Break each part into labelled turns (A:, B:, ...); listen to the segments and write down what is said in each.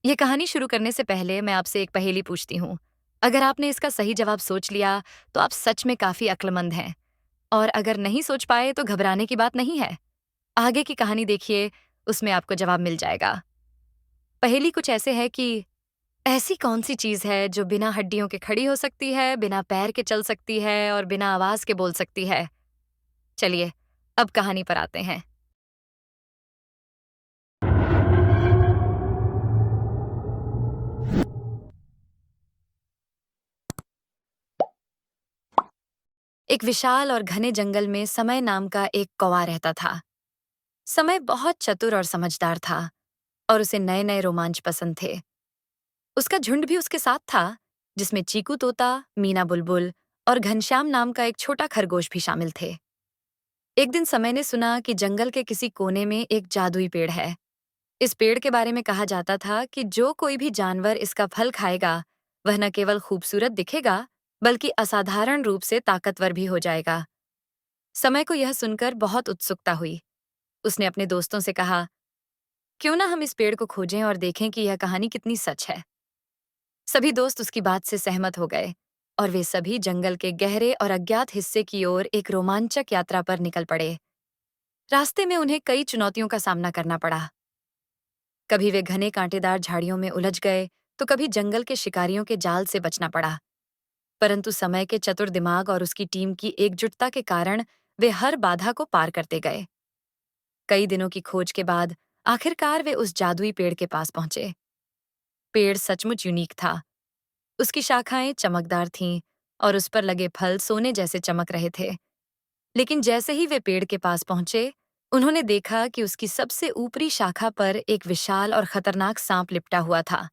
A: ये कहानी शुरू करने से पहले मैं आपसे एक पहेली पूछती हूँ। अगर आपने इसका सही जवाब सोच लिया, तो आप सच में काफ़ी अक्लमंद हैं। और अगर नहीं सोच पाए, तो घबराने की बात नहीं है। आगे की कहानी देखिए, उसमें आपको जवाब मिल जाएगा। पहेली कुछ ऐसे है कि ऐसी कौन-सी चीज़ है जो बिना हड्डियों के खड़ी हो सकती है, बिना पैर के चल सकती है और बिना आवाज़ के बोल सकती है? चलिए, अब कहानी पर आते हैं। एक विशाल और घने जंगल में समय नाम का एक कौवा रहता था। समय बहुत चतुर और समझदार था और उसे नए-नए रोमांच पसंद थे। उसका झुंड भी उसके साथ था, जिसमें चीकू तोता, मीना बुलबुल और घनश्याम नाम का एक छोटा खरगोश भी शामिल थे। एक दिन समय ने सुना कि जंगल के किसी कोने में एक जादुई पेड़ है। इस पेड़ के बारे में कहा जाता था कि जो कोई भी जानवर इसका फल खाएगा, वह न केवल खूबसूरत दिखेगा, बल्कि असाधारण रूप से ताकतवर भी हो जाएगा। समय को यह सुनकर बहुत उत्सुकता हुई। उसने अपने दोस्तों से कहा, क्यों ना हम इस पेड़ को खोजें और देखें कि यह कहानी कितनी सच है। सभी दोस्त उसकी बात से सहमत हो गए और वे सभी जंगल के गहरे और अज्ञात हिस्से की ओर एक रोमांचक यात्रा पर निकल पड़े। रास्ते में उन्हें कई चुनौतियों का सामना करना पड़ा। कभी वे घने कांटेदार झाड़ियों में उलझ गए, तो कभी जंगल के शिकारियों के जाल से बचना पड़ा। परंतु समय के चतुर दिमाग और उसकी टीम की एकजुटता के कारण वे हर बाधा को पार करते गए। कई दिनों की खोज के बाद आखिरकार वे उस जादुई पेड़ के पास पहुंचे। पेड़ सचमुच यूनिक था। उसकी शाखाएं चमकदार थीं और उस पर लगे फल सोने जैसे चमक रहे थे। लेकिन जैसे ही वे पेड़ के पास पहुंचे, उन्होंने देखा कि उसकी सबसे ऊपरी शाखा पर एक विशाल और खतरनाक सांप लिपटा हुआ था।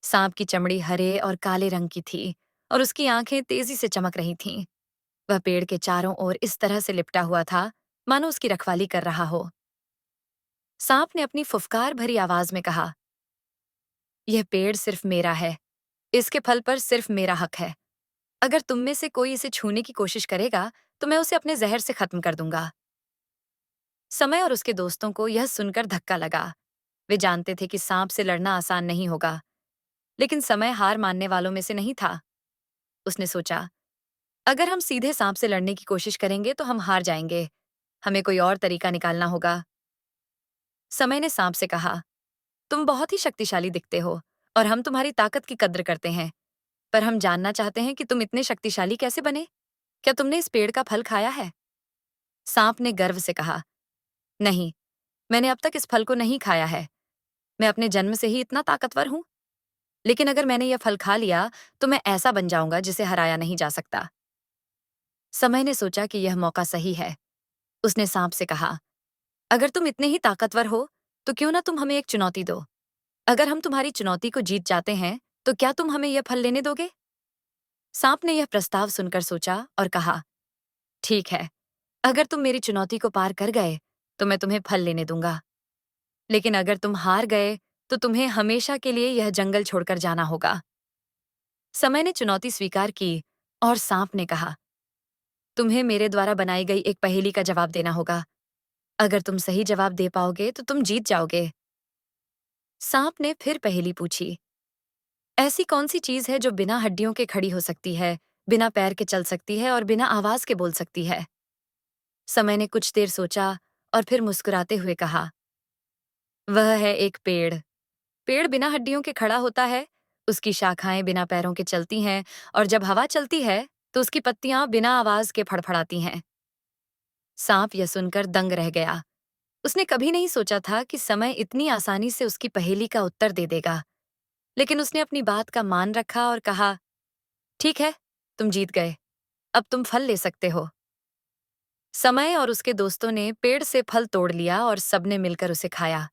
A: सांप की चमड़ी हरे और काले रंग की थी और उसकी आंखें तेजी से चमक रही थीं। वह पेड़ के चारों ओर इस तरह से लिपटा हुआ था, मानो उसकी रखवाली कर रहा हो। सांप ने अपनी फुफकार भरी आवाज में कहा, यह पेड़ सिर्फ मेरा है। इसके फल पर सिर्फ मेरा हक है। अगर तुम में से कोई इसे छूने की कोशिश करेगा, तो मैं उसे अपने जहर से खत्म कर दूंगा। समय और उसके दोस्तों को यह सुनकर धक्का लगा। वे जानते थे कि सांप से लड़ना आसान नहीं होगा, लेकिन समय हार मानने वालों में से नहीं था। उसने सोचा, अगर हम सीधे सांप से लड़ने की कोशिश करेंगे तो हम हार जाएंगे। हमें कोई और तरीका निकालना होगा। समय ने सांप से कहा, तुम बहुत ही शक्तिशाली दिखते हो और हम तुम्हारी ताकत की कद्र करते हैं, पर हम जानना चाहते हैं कि तुम इतने शक्तिशाली कैसे बने। क्या तुमने इस पेड़ का फल खाया है? सांप ने गर्व से कहा, नहीं, मैंने अब तक इस फल को नहीं खाया है। मैं अपने जन्म से ही इतना ताकतवर हूं। लेकिन अगर मैंने यह फल खा लिया, तो मैं ऐसा बन जाऊंगा जिसे हराया नहीं जा सकता। समय ने सोचा कि यह मौका सही है। उसने सांप से कहा, अगर तुम इतने ही ताकतवर हो, तो क्यों ना तुम हमें एक चुनौती दो। अगर हम तुम्हारी चुनौती को जीत जाते हैं, तो क्या तुम हमें यह फल लेने दोगे? सांप ने यह प्रस्ताव सुनकर सोचा और कहा, ठीक है, अगर तुम मेरी चुनौती को पार कर गए, तो मैं तुम्हें फल लेने दूंगा। लेकिन अगर तुम हार गए, तो तुम्हें हमेशा के लिए यह जंगल छोड़कर जाना होगा। समय ने चुनौती स्वीकार की और सांप ने कहा, तुम्हें मेरे द्वारा बनाई गई एक पहेली का जवाब देना होगा। अगर तुम सही जवाब दे पाओगे, तो तुम जीत जाओगे। सांप ने फिर पहेली पूछी, ऐसी कौन सी चीज है जो बिना हड्डियों के खड़ी हो सकती है, बिना पैर के चल सकती है और बिना आवाज के बोल सकती है? समय ने कुछ देर सोचा और फिर मुस्कुराते हुए कहा, वह है एक पेड़। पेड़ बिना हड्डियों के खड़ा होता है, उसकी शाखाएं बिना पैरों के चलती हैं और जब हवा चलती है, तो उसकी पत्तियां बिना आवाज के फड़फड़ाती हैं। सांप यह सुनकर दंग रह गया। उसने कभी नहीं सोचा था कि समय इतनी आसानी से उसकी पहेली का उत्तर दे देगा। लेकिन उसने अपनी बात का मान रखा और कहा, ठीक है, तुम जीत गए। अब तुम फल ले सकते हो। समय और उसके दोस्तों ने पेड़ से फल तोड़ लिया और सबने मिलकर उसे खाया।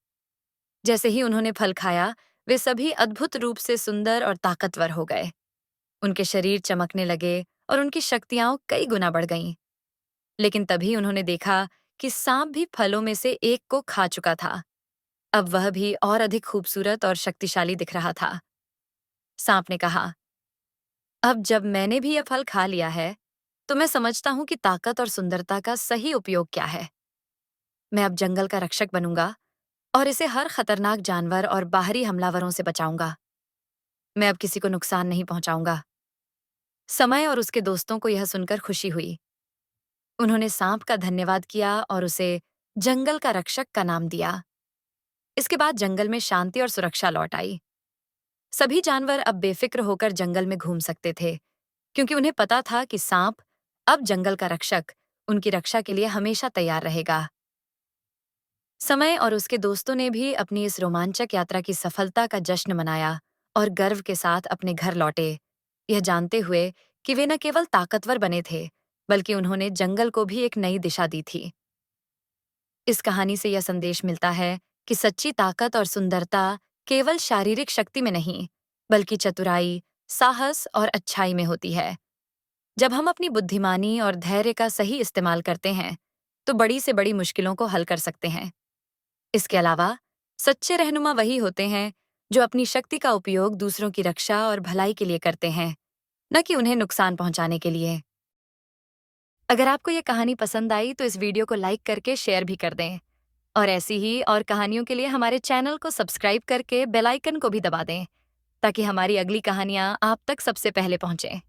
A: जैसे ही उन्होंने फल खाया, वे सभी अद्भुत रूप से सुंदर और ताकतवर हो गए। उनके शरीर चमकने लगे और उनकी शक्तियां कई गुना बढ़ गईं। लेकिन तभी उन्होंने देखा कि सांप भी फलों में से एक को खा चुका था। अब वह भी और अधिक खूबसूरत और शक्तिशाली दिख रहा था। सांप ने कहा, अब जब मैंने भी यह फल खा लिया है, तो मैं समझता हूं कि ताकत और सुंदरता का सही उपयोग क्या है। मैं अब जंगल का रक्षक बनूंगा और इसे हर खतरनाक जानवर और बाहरी हमलावरों से बचाऊंगा। मैं अब किसी को नुकसान नहीं पहुंचाऊंगा। समय और उसके दोस्तों को यह सुनकर खुशी हुई। उन्होंने सांप का धन्यवाद किया और उसे जंगल का रक्षक का नाम दिया। इसके बाद जंगल में शांति और सुरक्षा लौट आई। सभी जानवर अब बेफिक्र होकर जंगल में घूम सकते थे, क्योंकि उन्हें पता था कि सांप, अब जंगल का रक्षक, उनकी रक्षा के लिए हमेशा तैयार रहेगा। समय और उसके दोस्तों ने भी अपनी इस रोमांचक यात्रा की सफलता का जश्न मनाया और गर्व के साथ अपने घर लौटे, यह जानते हुए कि वे न केवल ताकतवर बने थे, बल्कि उन्होंने जंगल को भी एक नई दिशा दी थी। इस कहानी से यह संदेश मिलता है कि सच्ची ताकत और सुंदरता केवल शारीरिक शक्ति में नहीं, बल्कि चतुराई, साहस और अच्छाई में होती है। जब हम अपनी बुद्धिमानी और धैर्य का सही इस्तेमाल करते हैं, तो बड़ी से बड़ी मुश्किलों को हल कर सकते हैं। इसके अलावा, सच्चे रहनुमा वही होते हैं जो अपनी शक्ति का उपयोग दूसरों की रक्षा और भलाई के लिए करते हैं, न कि उन्हें नुकसान पहुंचाने के लिए। अगर आपको ये कहानी पसंद आई तो इस वीडियो को लाइक करके शेयर भी कर दें। और ऐसी ही और कहानियों के लिए हमारे चैनल को सब्सक्राइब करके बेल आइकन को भी दबा दें, ताकि हमारी अगली कहानियाँ आप तक सबसे पहले पहुंचें।